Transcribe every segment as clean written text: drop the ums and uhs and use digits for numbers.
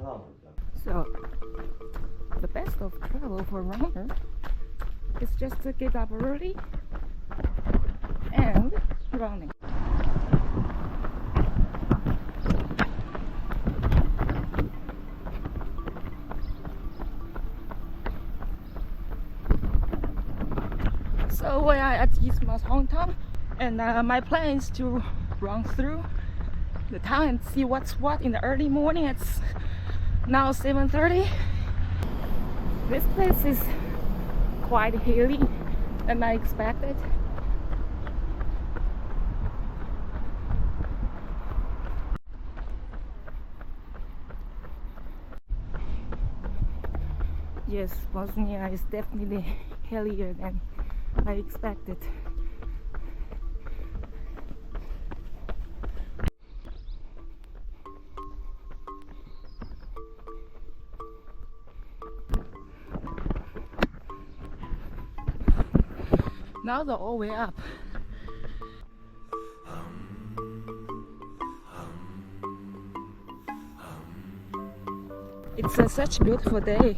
So, the best of travel for a runner is just to get up early and running. So we are at Yisma's hometown, and my plan is to run through the town and see what's what in the early morning. It's now 7:30. This place is quite hilly than I expected. Yes, Bosnia is definitely hillier than I expected. Now they're all the way up. It's such a beautiful day,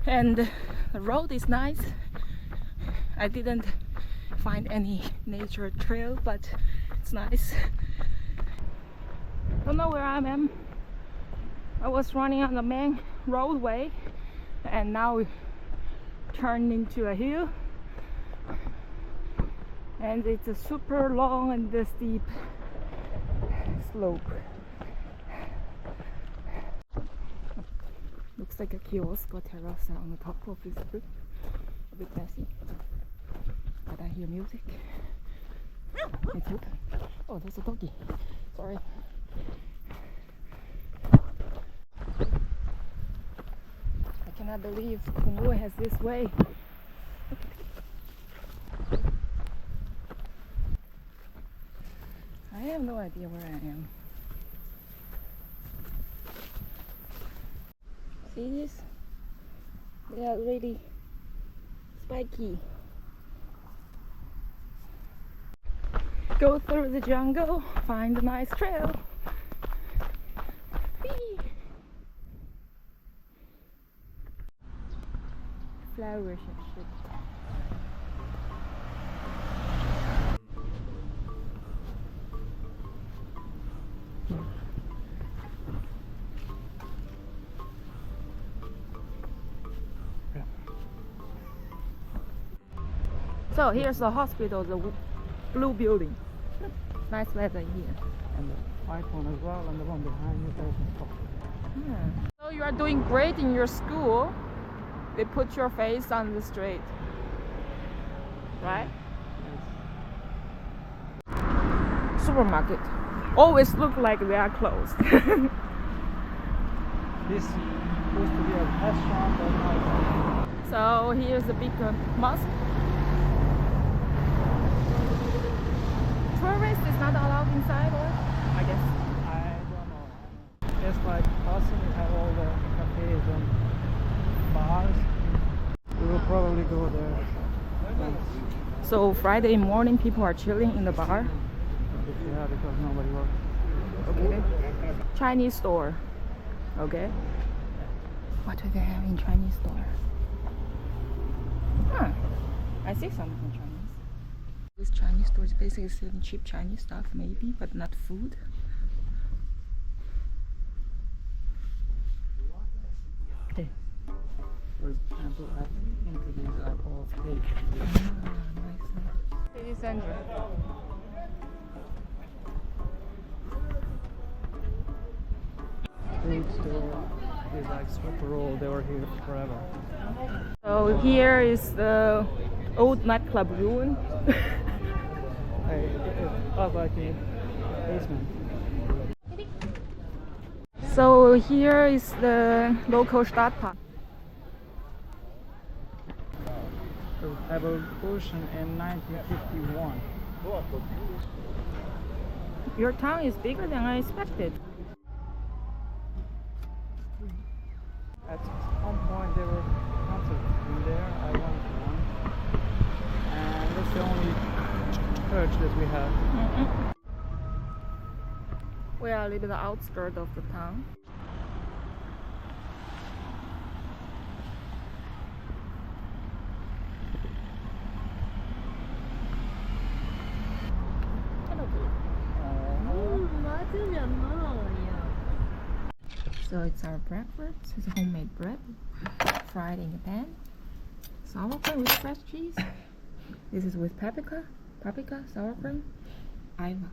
and the road is nice. I didn't find any nature trail, but it's nice. Don't know where I am. I was running on the main roadway, and now we turned into a hill, and it's a super long and steep slope. Looks like a kiosk or terrace on the top of this roof. A bit messy, but I hear music. It's open. Oh, there's a doggy. Sorry. I cannot believe Congo has this way. I have no idea where I am. See this? They are really spiky. Go through the jungle, find a nice trail. Whee! Flowers and shit. So here's the hospital, the blue building. Nice weather here. And the white one as well, and the one behind you there's the top. Yeah. So you are doing great in your school. They put your face on the street, right? Yes. Supermarket always look like they are closed. This used to be a restaurant, but now it's So here's the big mosque. Tourists is not allowed inside, or I guess. I don't know. It's like Boston, we have all the cafes and bars. We will probably go there. So Friday morning people are chilling in the bar. Yeah, because nobody works. Okay. Chinese store. Okay. What do they have in Chinese store? Huh. I see something Chinese. This Chinese store is basically selling cheap Chinese stuff, maybe, but not food. Okay. For example, I think these are all fake. Nice. City center. Food store is like super old. They were here forever. So here is the old nightclub ruin. It was like a basement. So here is the local Stadtpark. Evolution in 1951. Your town is bigger than I expected. At some point there were concerts in there. I went to one. And that's the only church that we have. We are living the outskirts of the town. So it's our breakfast. It's homemade bread, fried in a pan. Sour cream with fresh cheese. This is with paprika, sour cream, ayva,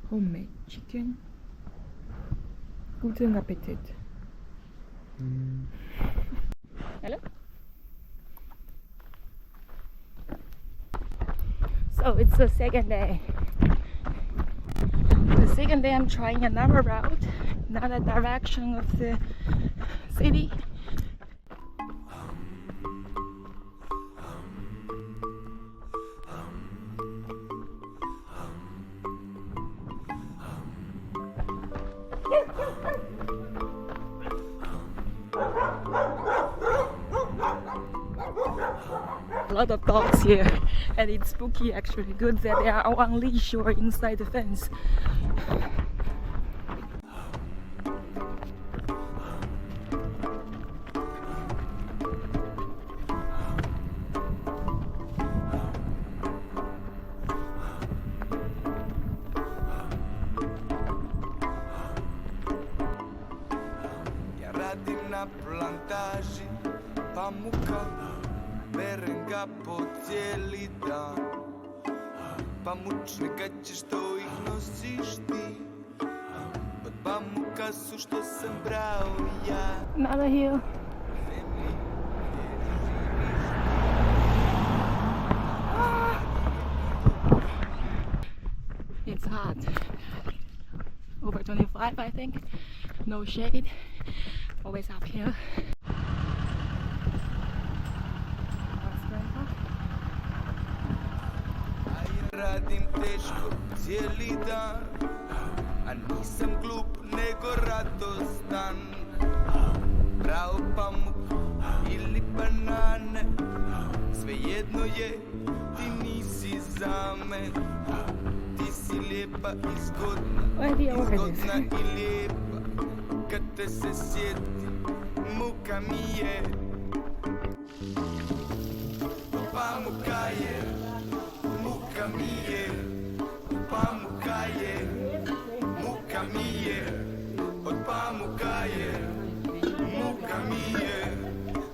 homemade chicken. Guten Appetit. Hello. So it's the second day. The second day I'm trying another route, another direction of the city. A lot of dogs here, and it's spooky actually. Good that they are all on leash or inside the fence. Po cijeli dan Pamučnika ćeš što ih nosiš ti Od pamuka su što sam brao ja Another hill. It's hot. Over 25 I think. No shade. Always uphill. Radim teško cijeli dan A nisam glup nego radostan Brao pamuk ili banane Svejedno je, ti nisi za me Ti si lijepa i zgodna i lijepa Kad te se sjetim, muka mi je Pamuka je Muka mi je, pamuka je, muka mi je, od pamuka je, muka mi je,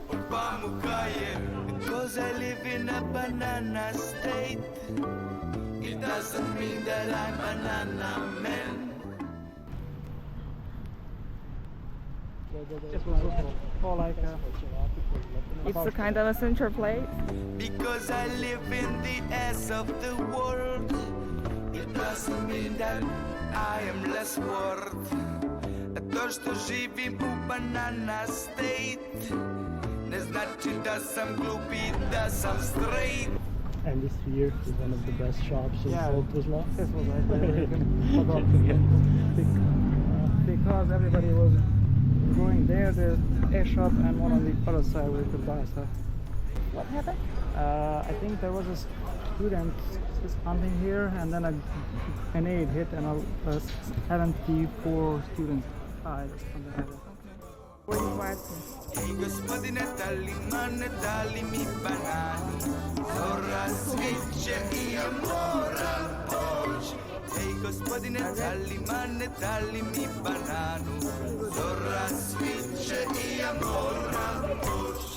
od pamuka je. Because I live in a banana state, it doesn't mean that I'm banana man. It's a kind of a central place. Because I live in the ass of the world, it doesn't mean that I am less worth. To što živim u banana state, ne znači da sam glup i da sam straight. And this here is one of the best shops in old Tuzla. This was because everybody was going there, there's a shop and one on the other side where you could buy stuff. What happened? I think there was a student hunting here and then a grenade hit and 74 students died or something like that. Ej gospodine, dali mi bananu, zora sviće i ja moram poći. Ej gospodine, dali mi bananu, zora sviće i ja moram poći.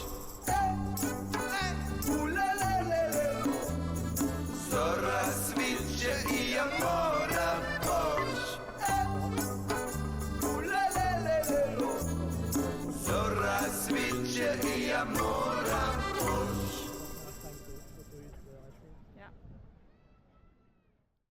Zora sviće i ja moram poći. Zora sviće i ja moram